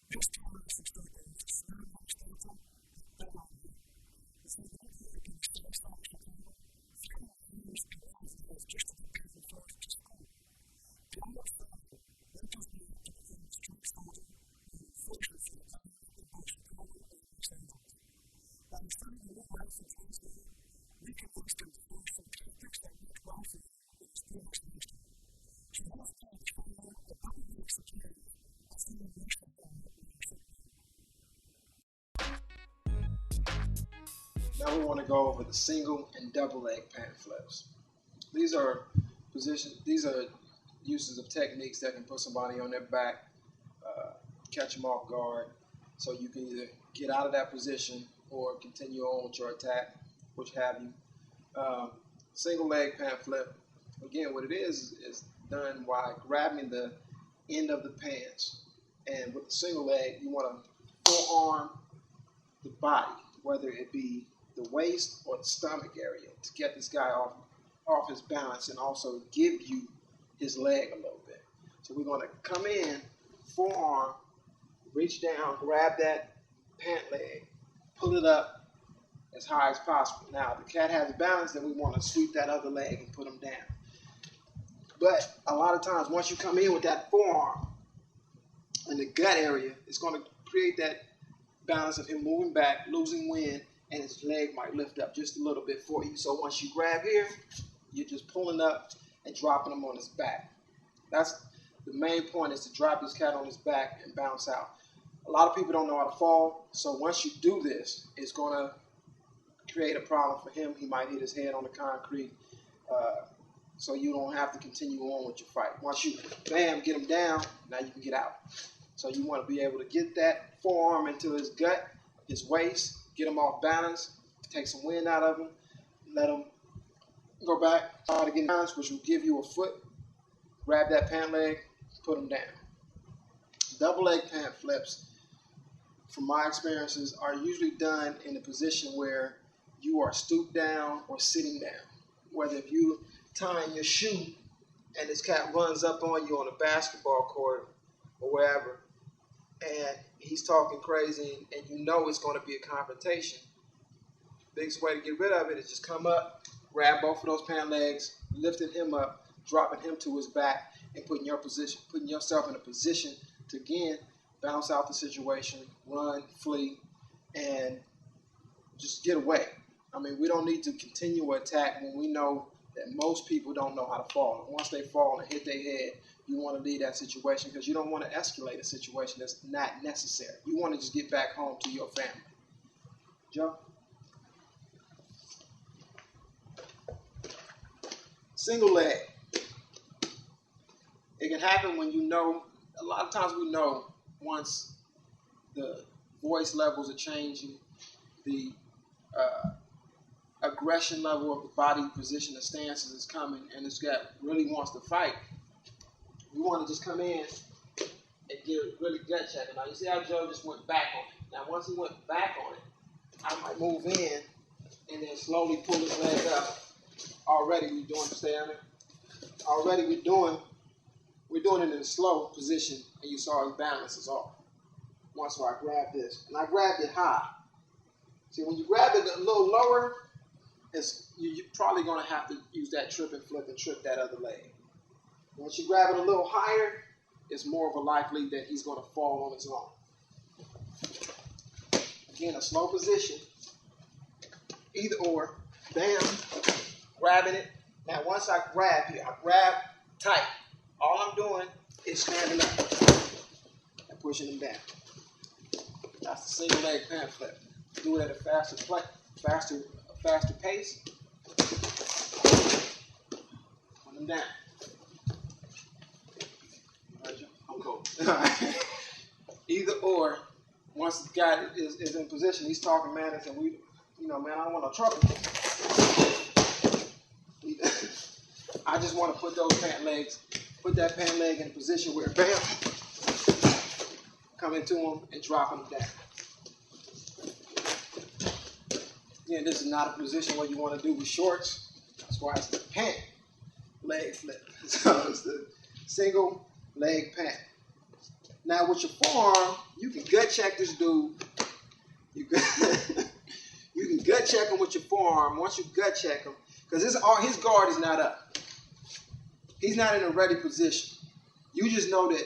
This time, it's just like a small starter, but it's like you can start to do few years before just to be careful first to school. Diallo Frazier, that just means to the things to explode and focus on the time of the bush power and example. By the time you look out for things there, we can understand the first from tactics that work well for you in this previous semester. So one of the things from the double year security, I think the next one Now we want to go over the single and double leg pant flips. These are uses of techniques that can put somebody on their back, catch them off guard, so you can either get out of that position or continue on with your attack, which have you. Single leg pant flip, again, what it is done by grabbing the end of the pants, and with the single leg, you want to forearm the body, whether it be the waist or the stomach area, to get this guy off his balance and also give you his leg a little bit. So we're going to come in, forearm, reach down, grab that pant leg, pull it up as high as possible. Now, if the cat has balance, then we want to sweep that other leg and put him down. But a lot of times, once you come in with that forearm in the gut area, it's going to create that balance of him moving back, losing wind, and his leg might lift up just a little bit for you. So once you grab here, you're just pulling up and dropping him on his back. That's the main point, is to drop this cat on his back and bounce out. A lot of people don't know how to fall, so once you do this, it's going to create a problem for him. He might hit his head on the concrete, so you don't have to continue on with your fight. Once you, bam, get him down, now you can get out. So you want to be able to get that forearm into his gut, his waist, get him off balance, take some wind out of him, let him go back, try to get balance, which will give you a foot, grab that pant leg, put him down. Double leg pant flips, from my experiences, are usually done in a position where you are stooped down or sitting down. Whether if you tying your shoe and this cat runs up on you on a basketball court or wherever, and he's talking crazy, and you know it's going to be a confrontation, the biggest way to get rid of it is just come up, grab both of those pant legs, lifting him up, dropping him to his back, and putting yourself in a position to, again, bounce out the situation, run, flee, and just get away. I mean, we don't need to continue an attack when we know that most people don't know how to fall. And once they fall and hit their head, you want to leave that situation, because you don't want to escalate a situation that's not necessary. You want to just get back home to your family. Joe? Single leg. It can happen when you know, a lot of times we know once the voice levels are changing, the aggression level of the body position, the stances is coming, and this guy really wants to fight. You want to just come in and get a really gut check. Now you see how Joe just went back on it. Now once he went back on it, I might move in and then slowly pull his leg up. Already we're doing, stay on it. Already we're doing it in a slow position, and you saw his balance is off. Once I grab this, and I grabbed it high. See, when you grab it a little lower, you're probably going to have to use that trip and flip and trip that other leg. Once you grab it a little higher, it's more of a likely that he's going to fall on his own. Again, a slow position, either or, bam, grabbing it. Now once I grab here, I grab tight. All I'm doing is standing up and pushing him down. That's the single leg pant flip. Do it at a faster pace. Put him down. I'm cool. Either or, once the guy is in position, he's talking madness, and man, I don't want no trouble. I just want to put that pant leg in a position where, bam, come into him and drop him down. Again, this is not a position where you want to do with shorts. That's why it's the pant leg flip. So it's the single leg pant. Now with your forearm, you can gut check this dude. You can gut check him with your forearm. Once you gut check him, because his guard is not up. He's not in a ready position. You just know that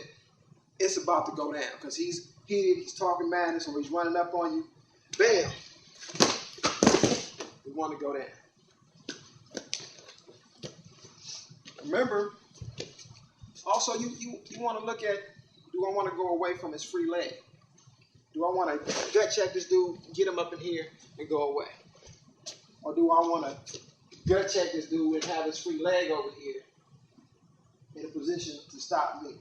it's about to go down because he's talking madness or he's running up on you. Bam! You want to go down. Remember, also you want to look at, do I want to go away from his free leg? Do I want to gut check this dude, get him up in here, and go away? Or do I want to gut check this dude and have his free leg over here in a position to stop me?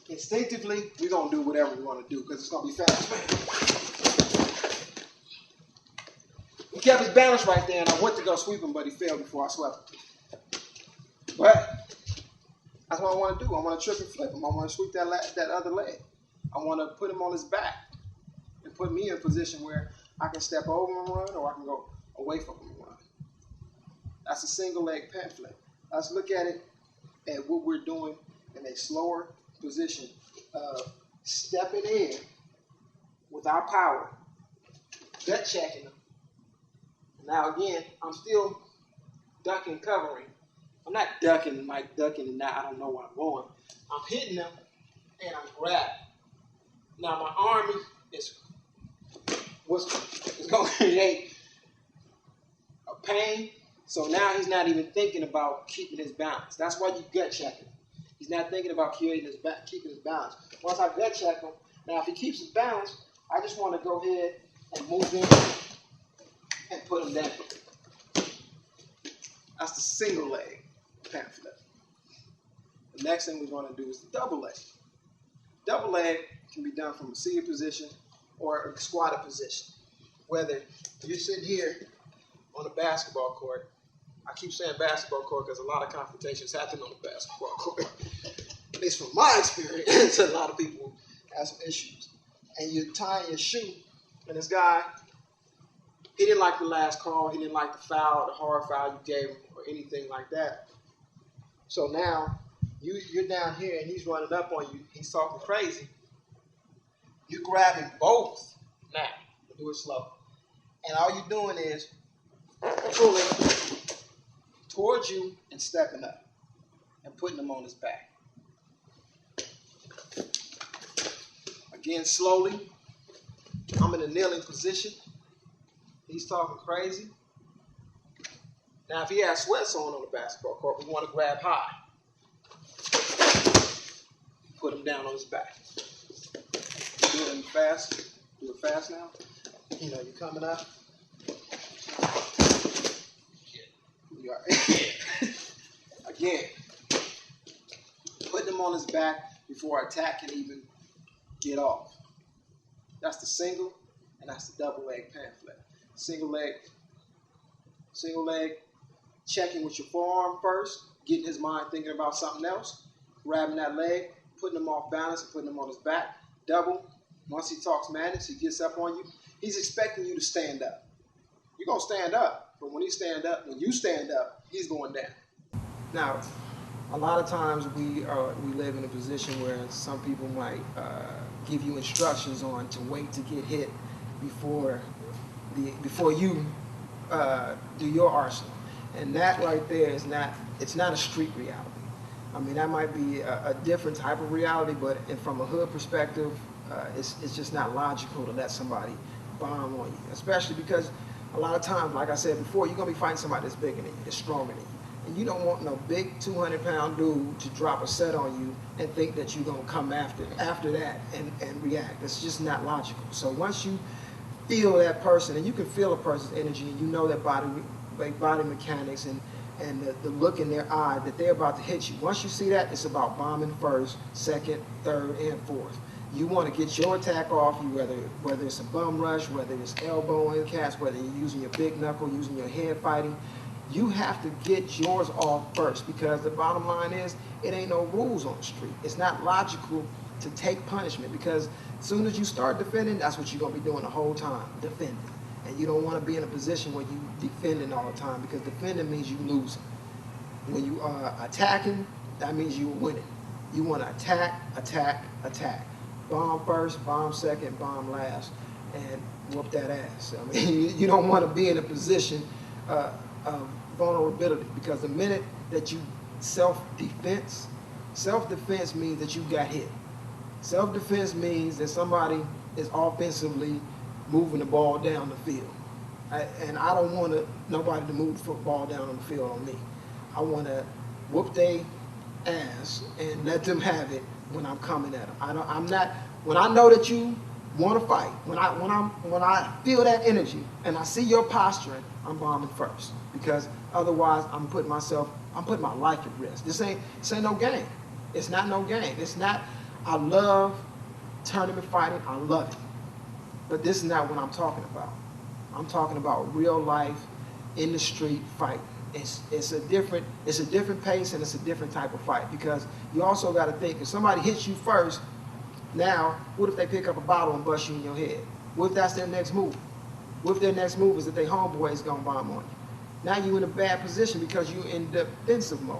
Instinctively, we're going to do whatever we want to do because it's going to be fast. He kept his balance right there, and I went to go sweep him, but he failed before I swept him. But that's what I want to do. I want to trip and flip him. I want to sweep that other leg. I want to put him on his back and put me in a position where I can step over him and run, or I can go away from him and run. That's a single leg pant flip. Let's look at it at what we're doing in a slower position of stepping in with our power, gut checking him. Now again, I'm still ducking, covering. I'm not ducking like ducking and now I don't know where I'm going. I'm hitting him and I'm grabbing. Now my arm is going to create a pain. So now he's not even thinking about keeping his balance. That's why you gut check him. He's not thinking about keeping his balance. Once I gut check him, now if he keeps his balance, I just want to go ahead and move him and put him down. That's the single leg pant flip. The next thing we're going to do is the double leg. Double leg can be done from a seated position or a squatted position. Whether you're sitting here on a basketball court, I keep saying basketball court because a lot of confrontations happen on the basketball court. At least from my experience, a lot of people have some issues. And you're tying your shoe, and this guy, he didn't like the last call, he didn't like the foul, the hard foul you gave him, or anything like that. So now, you're down here and he's running up on you, he's talking crazy. You're grabbing both now. Do it slow. And all you're doing is pulling towards you and stepping up and putting him on his back. Again, slowly. I'm in a kneeling position. He's talking crazy. Now, if he has sweats on the basketball court, we want to grab high. Put him down on his back. Do it fast. Do it fast now. You know, you're coming up. You are. Again, putting him on his back before attack can even get off. That's the single, and that's the double leg pant flip. Single leg, checking with your forearm first, getting his mind thinking about something else, grabbing that leg, putting him off balance and putting him on his back. Double, once he talks madness, he gets up on you, he's expecting you to stand up. You're going to stand up, but when you stand up, he's going down. Now, a lot of times we live in a position where some people might give you instructions on to wait to get hit before you do your arsenal, and that right there is not a street reality. I mean, that might be a different type of reality, but from a hood perspective, it's just not logical to let somebody bomb on you, especially because a lot of times, like I said before, you're gonna be fighting somebody that's bigger than you, that's stronger than you. And you don't want no big 200-pound dude to drop a set on you and think that you're going to come after that and react. It's just not logical. So once you feel that person, and you can feel a person's energy, and you know that body mechanics and the look in their eye that they're about to hit you. Once you see that, it's about bombing first, second, third, and fourth. You want to get your attack off, whether it's a bum rush, whether it's elbowing cats, whether you're using your big knuckle, using your head fighting. You have to get yours off first, because the bottom line is it ain't no rules on the street. It's not logical to take punishment, because as soon as you start defending, that's what you're going to be doing the whole time, defending. And you don't want to be in a position where you defending all the time, because defending means you losing. When you are attacking, that means you're winning. You want to attack, attack, attack. Bomb first, bomb second, bomb last, and whoop that ass. I mean, you don't want to be in a position of vulnerability, because the minute that you self-defense means that you got hit. Self-defense means that somebody is offensively moving the ball down the field. And I don't want nobody to move the football down on the field on me. I want to whoop their ass and let them have it when I'm coming at them. I'm not. When I know that you want to fight, when I feel that energy and I see your posturing, I'm bombing first, because otherwise I'm putting my life at risk. This ain't no game. It's not no game. It's not. I love tournament fighting. I love it, but this is not what I'm talking about. I'm talking about real life, in the street fight. It's a different pace, and it's a different type of fight, because you also got to think, if somebody hits you first, now what if they pick up a bottle and bust you in your head? What if that's their next move? What if their next move is that their homeboy is gonna bomb on you? Now you're in a bad position because you're in defensive mode.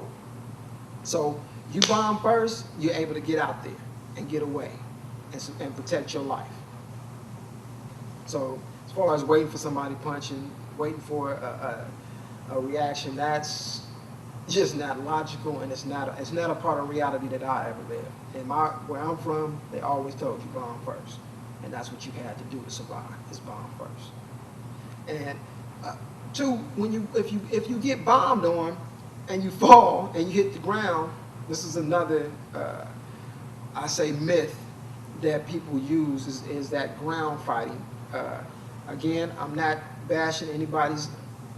So you bomb first, you're able to get out there and get away and protect your life. So as far as waiting for somebody punching, waiting for a reaction, that's just not logical, and it's not a part of reality that I ever lived. And where I'm from, they always told you bomb first, and that's what you had to do to survive, is bomb first. And two, if you get bombed on and you fall and you hit the ground, this is another I say myth that people use, is that ground fighting. Again, I'm not bashing anybody's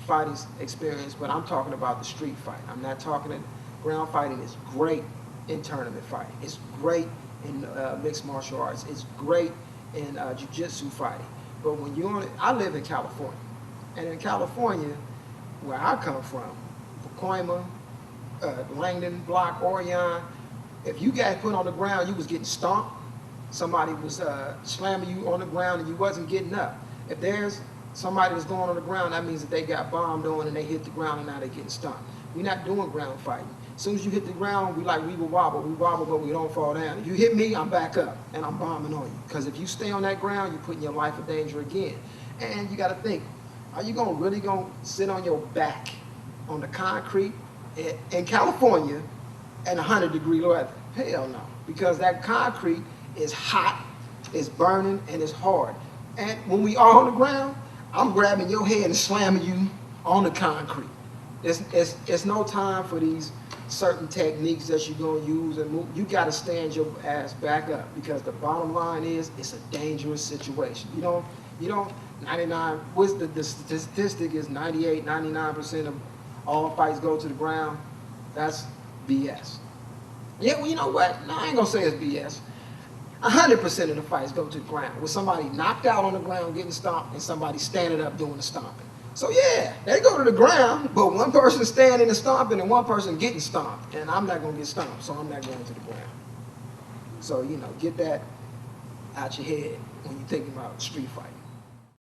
fighting experience, but I'm talking about the street fight. I'm not talking. Ground fighting is great in tournament fighting. It's great in mixed martial arts. It's great in jiu-jitsu fighting. But when you're on it, I live in California, and in California, where I come from, Pacoima, Langdon, Block, Orion, if you got put on the ground, you was getting stomped. Somebody was slamming you on the ground and you wasn't getting up. If there's somebody that's going on the ground, that means that they got bombed on and they hit the ground and now they're getting stomped. We're not doing ground fighting. As soon as you hit the ground, we will wobble. We wobble, but we don't fall down. If you hit me, I'm back up and I'm bombing on you. Because if you stay on that ground, you're putting your life in danger again. And you got to think, are you really going to sit on your back on the concrete in California at 100-degree weather? Hell no. Because that concrete is hot, it's burning, and it's hard. And when we are on the ground, I'm grabbing your head and slamming you on the concrete. It's no time for these certain techniques that you're going to use and move. You got to stand your ass back up, because the bottom line is it's a dangerous situation. You don't 99, what's the statistic is 98, 99% of all fights go to the ground. That's BS. Yeah, well, you know what? No, I ain't going to say it's BS. 100% of the fights go to the ground, with somebody knocked out on the ground getting stomped and somebody standing up doing the stomping. So yeah, they go to the ground, but one person standing and stomping and one person getting stomped. And I'm not going to get stomped, so I'm not going to the ground. So, get that out your head when you're thinking about street fighting.